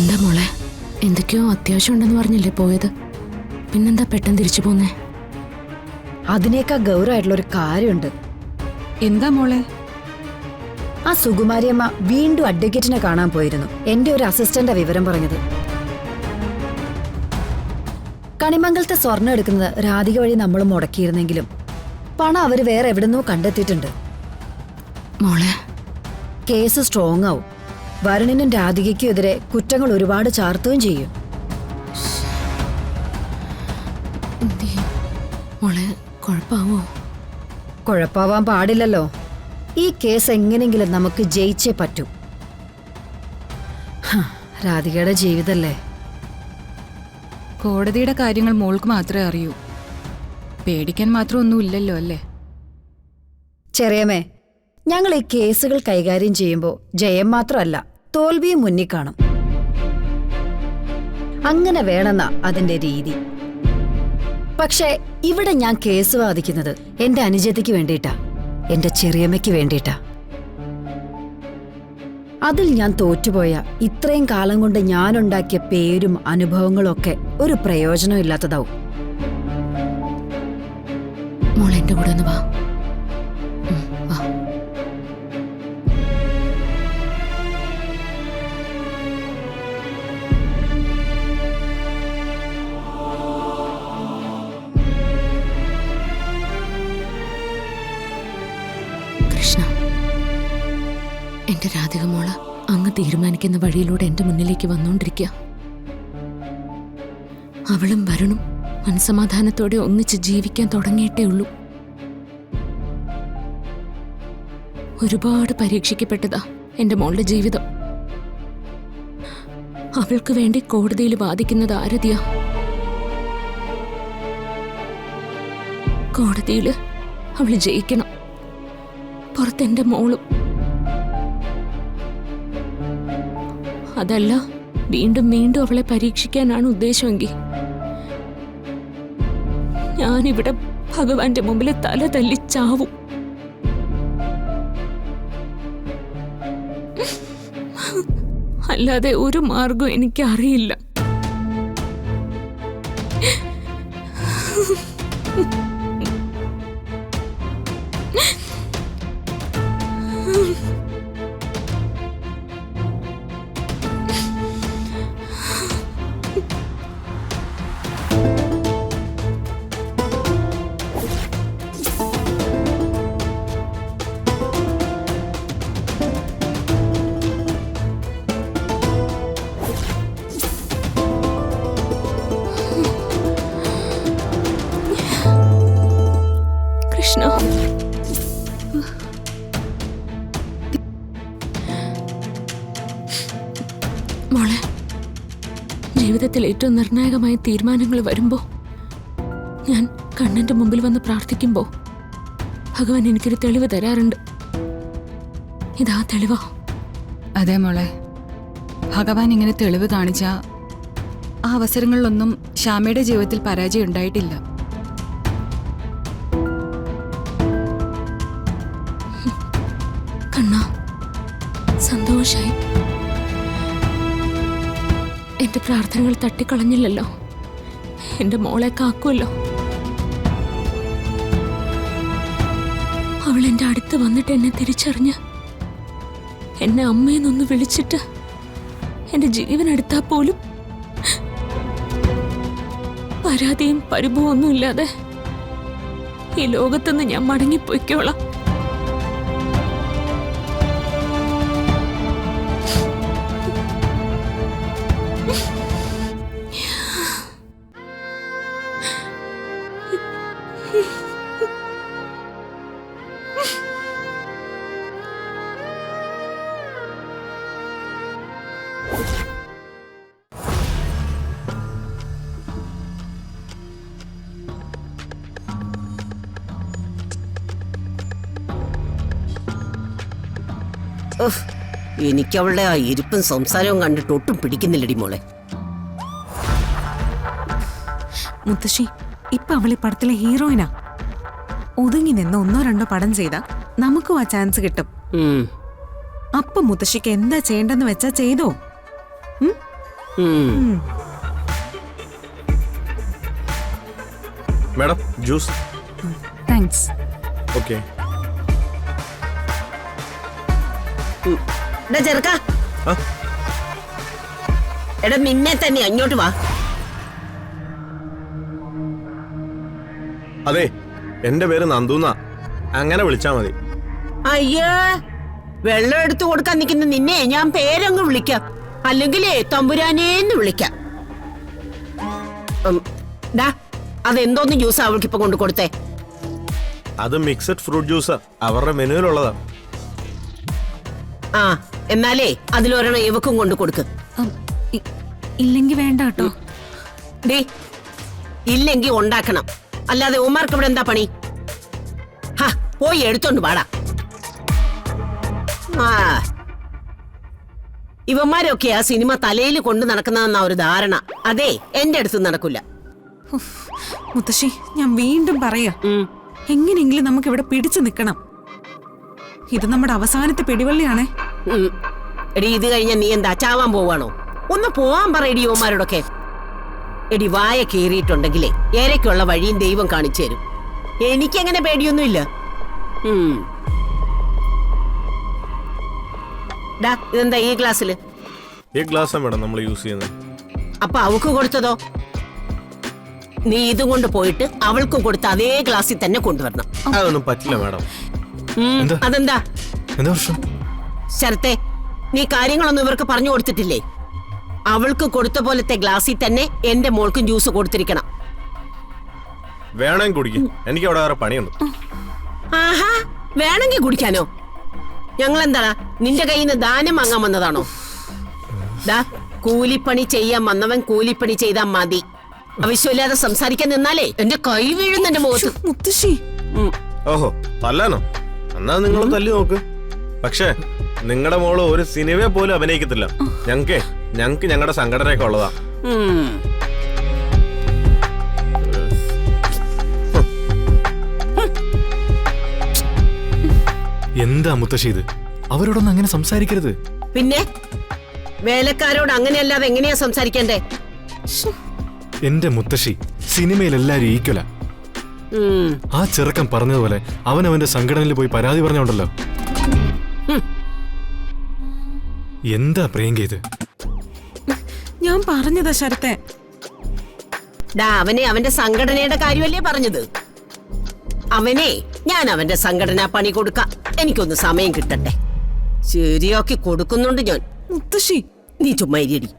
എന്താ മോളെ, എന്തൊക്കെയോ അത്യാവശ്യം ഉണ്ടെന്ന് പറഞ്ഞല്ലേ പോയത്? പിന്നെന്താ പെട്ടെന്ന് തിരിച്ചു പോന്നേ? അതിനേക്കാൾ ഗൗരവമായിട്ടുള്ളൊരു കാര്യമുണ്ട്. എന്താ മോളെ? ആ സുകുമാരിയമ്മ വീണ്ടും അഡ്വക്കേറ്റിനെ കാണാൻ പോയിരുന്നു. എന്റെ ഒരു അസിസ്റ്റന്റാ വിവരം പറഞ്ഞത്. കണിമംഗലത്തെ സ്വർണ്ണം എടുക്കുന്നത് രാധിക വഴി നമ്മൾ മുടക്കിയിരുന്നെങ്കിലും പണം അവര് വേറെ എവിടുന്നോ കണ്ടെത്തിയിട്ടുണ്ട്. മോളെ, കേസ് സ്ട്രോങ് ആവും. വരുണിനും രാധികയ്ക്കും എതിരെ കുറ്റങ്ങൾ ഒരുപാട് ചാർത്തുകയും ചെയ്യും. മോളെ, കുഴപ്പാവോ? കുഴപ്പാവാൻ പാടില്ലല്ലോ. ഈ കേസ് എങ്ങനെങ്കിലും നമുക്ക് ജയിച്ചേ പറ്റൂ. രാധികയുടെ ജീവിതല്ലേ. കോടതിയുടെ കാര്യങ്ങൾ മോൾക്ക് മാത്രമേ അറിയൂ. പേടിക്കാൻ മാത്രം ഒന്നുമില്ലല്ലോ അല്ലേ? ചെറിയമേ, ഞങ്ങൾ ഈ കേസുകൾ കൈകാര്യം ചെയ്യുമ്പോൾ ജയം മാത്രമല്ല തോൽവിയും മുന്നിൽ കാണും. അങ്ങനെ വേണമെന്നാ അതിന്റെ രീതി. പക്ഷേ ഇവിടെ ഞാൻ കേസ് വാദിക്കുന്നത് എന്റെ അനുജത്തിക്ക് വേണ്ടിയിട്ടാ, എന്റെ ചെറിയമ്മയ്ക്ക് വേണ്ടിയിട്ടാ. അതിൽ ഞാൻ തോറ്റുപോയ ഇത്രയും കാലം കൊണ്ട് ഞാനുണ്ടാക്കിയ പേരും അനുഭവങ്ങളും ഒക്കെ ഒരു പ്രയോജനം ഇല്ലാത്തതാവും. മോളെ, എന്റെ കൂടെ ഒന്ന് വാ. വാ. കൃഷ്ണ, എന്റെ രാധിക മോള് അങ്ങ് തീരുമാനിക്കുന്ന വഴിയിലൂടെ എന്റെ മുന്നിലേക്ക് വന്നുകൊണ്ടിരിക്കുക. അവളും വരുണും മനസമാധാനത്തോടെ ഒന്നിച്ച് ജീവിക്കാൻ തുടങ്ങിയിട്ടേ ഉള്ളൂ. ഒരുപാട് പരീക്ഷിക്കപ്പെട്ടതാ എന്റെ മോളുടെ ജീവിതം. അവൾക്ക് വേണ്ടി കോടതിയിൽ വാദിക്കുന്നത് ആരതിയാ. കോടതിയിൽ അവള് ജയിക്കണം, പുറത്തെന്റെ മോളും. അതല്ല, വീണ്ടും വീണ്ടും അവളെ പരീക്ഷിക്കാനാണ് ഉദ്ദേശമെങ്കിൽ ഞാനിവിടെ ഭഗവാന്റെ മുമ്പിൽ തല തല്ലി ചാവും. അല്ലാതെ ഒരു മാർഗം എനിക്കറിയില്ല. കൃഷ്ണ, മോളെ, ജീവിതത്തിൽ ഏറ്റവും നിർണായകമായ തീരുമാനങ്ങൾ വരുമ്പോ ഞാൻ കണ്ണന്റെ മുമ്പിൽ വന്ന് പ്രാർത്ഥിക്കുമ്പോ ഭഗവാൻ എനിക്കൊരു തെളിവ് തരാറുണ്ട്. ഇതാ തെളിവാ. അതെ മോളെ, ഭഗവാൻ ഇങ്ങനെ തെളിവ് കാണിച്ച ആ അവസരങ്ങളിലൊന്നും ശ്യാമയുടെ ജീവിതത്തിൽ പരാജയം ഉണ്ടായിട്ടില്ല. കണ്ണാ, സന്തോഷായി. എന്റെ പ്രാർത്ഥനകൾ തട്ടിക്കളഞ്ഞില്ലല്ലോ. എന്റെ മോളെ കാക്കുമല്ലോ. അവൾ എന്റെ അടുത്ത് വന്നിട്ട് എന്നെ തിരിച്ചറിഞ്ഞ് എന്നെ അമ്മയെന്നൊന്ന് വിളിച്ചിട്ട് എന്റെ ജീവൻ എടുത്താൽ പോലും പരാതിയും പരിഭവം ഒന്നുമില്ലാതെ ഈ ലോകത്തുനിന്ന് ഞാൻ മടങ്ങിപ്പോയിക്കോളാം. എനിക്കവളുടെ ആ ഇരിപ്പും സംസാരവും കണ്ടിട്ട് ഒട്ടും പിടിക്കുന്നില്ലടി മോളെ. മുത്തശ്ശി, ഇപ്പൊ അവളി പടത്തിലെ ഹീറോയിനാ. ഒതുങ്ങി നിന്ന് ഒന്നോ രണ്ടോ പടം ചെയ്താ നമുക്കും ആ ചാൻസ് കിട്ടും. അപ്പൊ മുത്തശ്ശിക്ക് എന്താ ചെയ്യേണ്ടെന്ന് വെച്ചാ ചെയ്തോ. Madam juice. താങ്ക്സ്. ഓക്കെ. ചെറുക്ക, ആ? എടാ നിന്നെ തന്നെ അങ്ങോട്ട് വാ. അതെ, എന്റെ പേര് നന്ദൂന്ന, അങ്ങനെ വിളിച്ചാ മതി. അയ്യോ, വെള്ളം എടുത്തു കൊടുക്കാൻ നിൽക്കുന്ന നിന്നെ ഞാൻ പേരങ്ങ് വിളിക്കാം, അല്ലെങ്കിലേ തമ്പുരാനേന്ന് വിളിക്കാം. അതെന്തോന്ന് ജ്യൂസാ അവൾക്ക് ഇപ്പൊ കൊണ്ട് കൊടുത്തേ? അത് മിക്സഡ് ഫ്രൂട്ട് ജ്യൂസാ, അവരുടെ മെനുവിലുള്ളതാ. ആ, എന്നാലേ അതിലൊരെണ്ണം ഇവക്കും കൊണ്ട് കൊടുക്ക്. ഇല്ലെങ്കി വേണ്ട കേട്ടോ. ഡേ, ഇല്ലെങ്കി ഉണ്ടാക്കണം, അല്ലാതെ ഉമ്മാർക്ക് ഇവിടെ എന്താ പണി? ഹാ, പോയി എടുത്തോണ്ട് പാടാ. ആ, ഇവന്മാരൊക്കെ ആ സിനിമ തലയിൽ കൊണ്ട് നടക്കുന്നതെന്ന ഒരു ധാരണ. അതെ, എന്റെ അടുത്ത് നടക്കില്ല. മുത്തശ്ശി, ഞാൻ വീണ്ടും പറയാ, എങ്ങനെയെങ്കിലും നമുക്ക് ഇവിടെ പിടിച്ചു നിൽക്കണം. ഇത് നമ്മുടെ അവസാനത്തെ പിടിവള്ളിയാണേ. എടി, ഇത് കഴിഞ്ഞ നീ എന്താ ചാവാൻ പോവാണോ? ഒന്ന് പോവാൻ പറയടി യുവന്മാരോടൊക്കെ. എടി, വായ കീറിയിട്ടുണ്ടെങ്കിലേ ഏരയ്ക്കുള്ള വഴിയും ദൈവം കാണിച്ചു തരും. എനിക്കങ്ങനെ പേടിയൊന്നുമില്ല. ഇതെന്താ ഈ ഗ്ലാസ്സില്? ഈ ഗ്ലാസ്സാ മേഡം നമ്മൾ യൂസ് ചെയ്യുന്നത്. അപ്പൊ അവക്ക് കൊടുത്തതോ? നീ ഇതും കൊണ്ട് പോയിട്ട് അവൾക്ക് കൊടുത്ത അതേ ഗ്ലാസ്സിൽ തന്നെ കൊണ്ടുവരണം. അതൊന്നും പറ്റില്ല മാഡം. അതെന്താ? എന്താ പ്രശ്നം? ശരത്തെ, നീ കാര്യങ്ങളൊന്നും ഇവർക്ക് പറഞ്ഞു കൊടുത്തിട്ടില്ലേ? അവൾക്ക് കൊടുത്ത പോലത്തെ ഗ്ലാസ്സിൽ തന്നെ എന്റെ മോൾക്കും ജ്യൂസ് കൊടുത്തിരിക്കണം. വേണമെങ്കിൽ കുടിക്കും, എനിക്ക് അവിടെ വേറെ പണിയുണ്ട്. ആഹാ, വേണമെങ്കിൽ കുടിക്കാനോ? ഞങ്ങൾ എന്താടാ നിന്റെ കയ്യിൽ നിന്ന് ദാനം വാങ്ങാൻ വന്നതാണോ? കൂലിപ്പണി ചെയ്യാൻ വന്നവൻ കൂലിപ്പണി ചെയ്താൽ മതി. ആവശ്യമില്ലാതെ സംസാരിക്കാൻ നിന്നാലേ എന്റെ കൈ വീഴുന്നെന്റെ മുഖത്ത്. മുത്തശ്ശി, ഓഹോ, തല്ലാനോ? എന്നാ നിങ്ങൾ തല്ലി നോക്ക്. പക്ഷേ നിങ്ങളുടെ മോള് ഒരു സിനിമയെ പോലും അഭിനയിക്കത്തില്ല. ഞങ്ങക്ക് ഞങ്ങളുടെ സംഘടനയൊക്കെ ഉള്ളതാ. എന്താ മുത്തശ്ശി ഇത്? അവരോടൊന്നും അങ്ങനെ സംസാരിക്കരുത്. പിന്നെ വേലക്കാരോട് അങ്ങനെയല്ലാതെ എങ്ങനെയാ സംസാരിക്കണ്ടേ? എന്റെ മുത്തശ്ശി, സിനിമയിൽ എല്ലാരും ഈക്വലാ. ആ ചെറുക്കൻ പറഞ്ഞതുപോലെ അവനവന്റെ സംഘടനയിൽ പോയി പരാതി പറഞ്ഞോണ്ടല്ലോ. എന്താ പ്രിയങ്ക ഇത്? ഞാൻ പറഞ്ഞതാ ശരത്തെ. അവനെ അവന്റെ സംഘടനയുടെ കാര്യമല്ലേ പറഞ്ഞത്? അവനെ ഞാൻ അവന്റെ സംഘടനാ പണി കൊടുക്കാം. എനിക്കൊന്ന് സമയം കിട്ടട്ടെ, ശരിയാക്കി കൊടുക്കുന്നുണ്ട് ഞാൻ. മുത്തശ്ശി, നീ ചുമ്മാ ഇരിയടി.